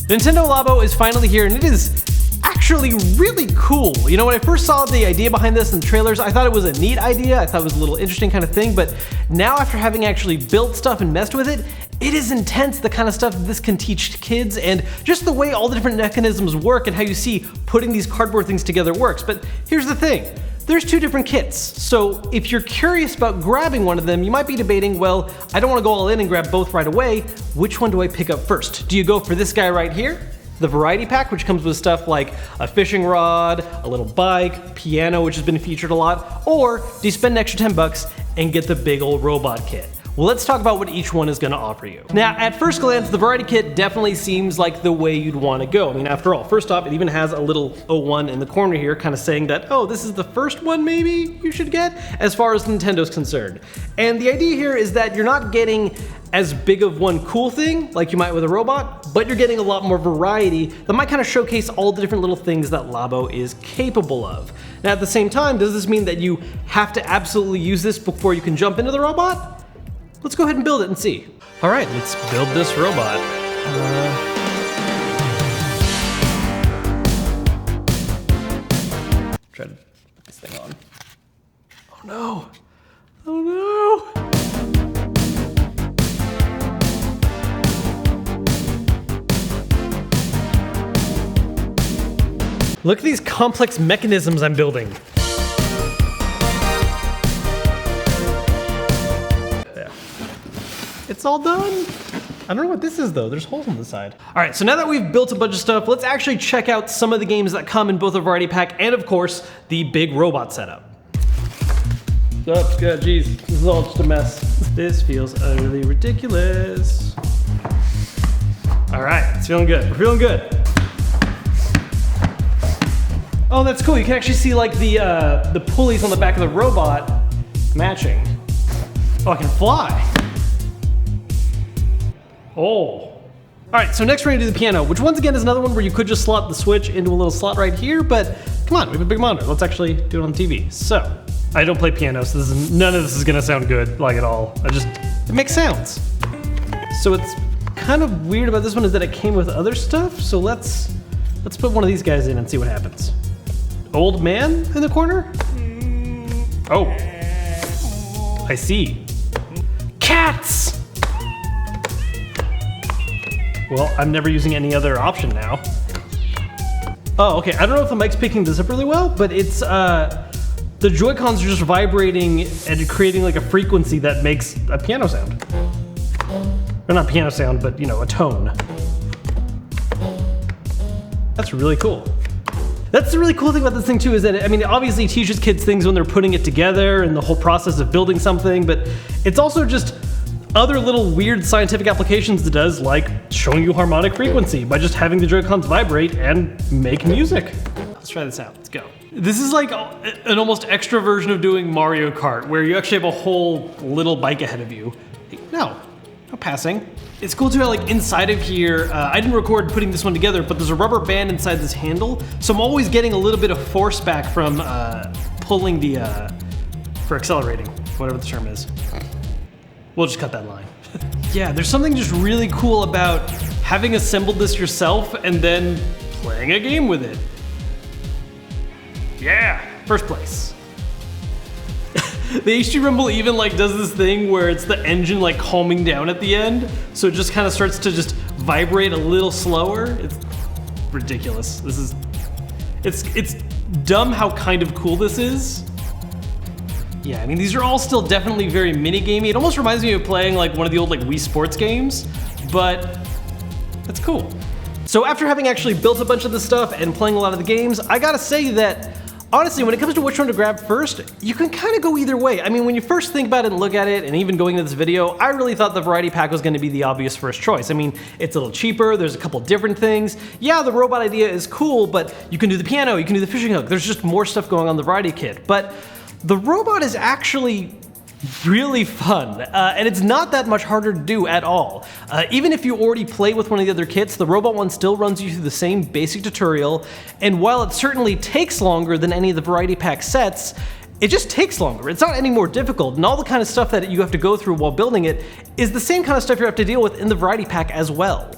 Nintendo Labo is finally here, and it is actually really cool. You know, when I first saw the idea behind this in the trailers, I thought it was a neat idea. I thought it was a little interesting kind of thing, but now after having actually built stuff and messed with it, it is intense, the kind of stuff that this can teach kids, and just the way all the different mechanisms work and how you see putting these cardboard things together works. But here's the thing. There's two different kits, so if you're curious about grabbing one of them, you might be debating, well, I don't want to go all in and grab both right away. Which one do I pick up first? Do you go for this guy right here, the variety pack, which comes with stuff like a fishing rod, a little bike, piano, which has been featured a lot, or do you spend an extra 10 bucks and get the big old robot kit? Well, let's talk about what each one is going to offer you. Now, at first glance, the variety kit definitely seems like the way you'd want to go. I mean, after all, first off, it even has a little 01 in the corner here, kind of saying that, oh, this is the first one maybe you should get, as far as Nintendo's concerned. And the idea here is that you're not getting as big of one cool thing like you might with a robot, but you're getting a lot more variety that might kind of showcase all the different little things that Labo is capable of. Now, at the same time, does this mean that you have to absolutely use this before you can jump into the robot? Let's go ahead and build it and see. All right, let's build this robot. Try to put this thing on. Oh no! Oh no! Look at these complex mechanisms I'm building. It's all done. I don't know what this is though, there's holes on the side. All right, so now that we've built a bunch of stuff, let's actually check out some of the games that come in both the variety pack and of course, the big robot setup. Oh, God, geez, this is all just a mess. This feels utterly ridiculous. All right, it's feeling good, we're feeling good. Oh, that's cool, you can actually see like the pulleys on the back of the robot matching. Oh, I can fly. Oh. All right, so next we're gonna do the piano, which once again is another one where you could just slot the Switch into a little slot right here, but come on, we have a big monitor. Let's actually do it on TV. So, I don't play piano, so none of this is gonna sound good, like at all. It makes sounds. So it's kind of weird about this one is that it came with other stuff, so let's put one of these guys in and see what happens. Old man in the corner? Oh, I see. Cats! Well, I'm never using any other option now. Oh, okay, I don't know if the mic's picking this up really well, but it's, the Joy-Cons are just vibrating and creating like a frequency that makes a piano sound. Or not piano sound, but you know, a tone. That's really cool. That's the really cool thing about this thing too, is that, I mean, it obviously teaches kids things when they're putting it together and the whole process of building something, but it's also just other little weird scientific applications it does, like showing you harmonic frequency by just having the Joy-Cons vibrate and make music. Let's try this out, let's go. This is like an almost extra version of doing Mario Kart, where you actually have a whole little bike ahead of you. No passing. It's cool too how like inside of here, I didn't record putting this one together, but there's a rubber band inside this handle, so I'm always getting a little bit of force back from pulling the, for accelerating, whatever the term is. We'll just cut that line. Yeah, there's something just really cool about having assembled this yourself and then playing a game with it. Yeah, first place. The HD Rumble even like does this thing where it's the engine like calming down at the end, so it just kind of starts to just vibrate a little slower. It's ridiculous. It's dumb how kind of cool this is. Yeah, I mean, these are all still definitely very mini-gamey. It almost reminds me of playing like one of the old like Wii Sports games, but that's cool. So after having actually built a bunch of this stuff and playing a lot of the games, I gotta say that honestly, when it comes to which one to grab first, you can kind of go either way. I mean, when you first think about it and look at it, and even going into this video, I really thought the variety pack was gonna be the obvious first choice. I mean, it's a little cheaper, there's a couple different things. Yeah, the robot idea is cool, but you can do the piano, you can do the fishing hook. There's just more stuff going on in the variety kit. But the robot is actually really fun, and it's not that much harder to do at all. Even if you already play with one of the other kits, the robot one still runs you through the same basic tutorial, and while it certainly takes longer than any of the variety pack sets, it just takes longer. It's not any more difficult, and all the kind of stuff that you have to go through while building it is the same kind of stuff you have to deal with in the variety pack as well.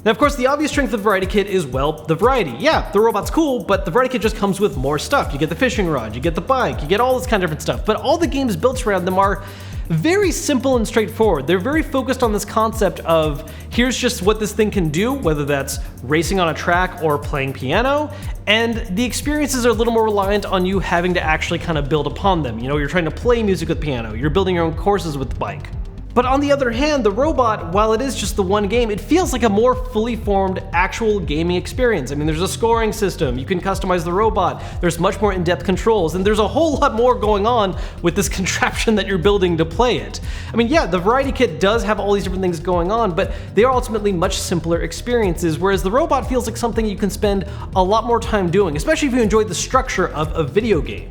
Now, of course, the obvious strength of the Variety Kit is, well, the variety. Yeah, the robot's cool, but the Variety Kit just comes with more stuff. You get the fishing rod, you get the bike, you get all this kind of different stuff, but all the games built around them are very simple and straightforward. They're very focused on this concept of here's just what this thing can do, whether that's racing on a track or playing piano, and the experiences are a little more reliant on you having to actually kind of build upon them. You know, you're trying to play music with piano, you're building your own courses with the bike. But on the other hand, the robot, while it is just the one game, it feels like a more fully formed actual gaming experience. I mean, there's a scoring system, you can customize the robot, there's much more in-depth controls, and there's a whole lot more going on with this contraption that you're building to play it. I mean, yeah, the Variety Kit does have all these different things going on, but they are ultimately much simpler experiences, whereas the robot feels like something you can spend a lot more time doing, especially if you enjoy the structure of a video game.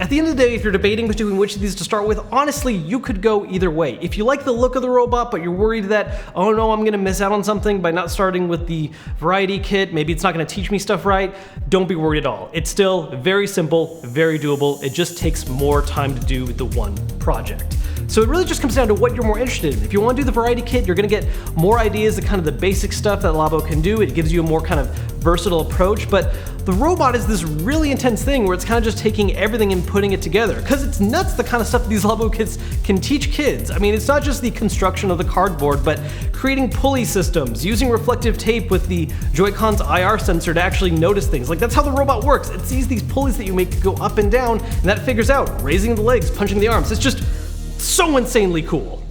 At the end of the day, if you're debating between which of these to start with, honestly, you could go either way. If you like the look of the robot, but you're worried that, oh no, I'm gonna miss out on something by not starting with the Variety Kit, maybe it's not gonna teach me stuff right, don't be worried at all. It's still very simple, very doable, it just takes more time to do the one project. So it really just comes down to what you're more interested in. If you want to do the Variety Kit, you're going to get more ideas of kind of the basic stuff that Labo can do. It gives you a more kind of versatile approach, but the robot is this really intense thing where it's kind of just taking everything and putting it together, because it's nuts the kind of stuff these Labo kits can teach kids. I mean, it's not just the construction of the cardboard, but creating pulley systems, using reflective tape with the Joy-Con's IR sensor to actually notice things. Like, that's how the robot works. It sees these pulleys that you make go up and down, and that figures out raising the legs, punching the arms. It's just so insanely cool.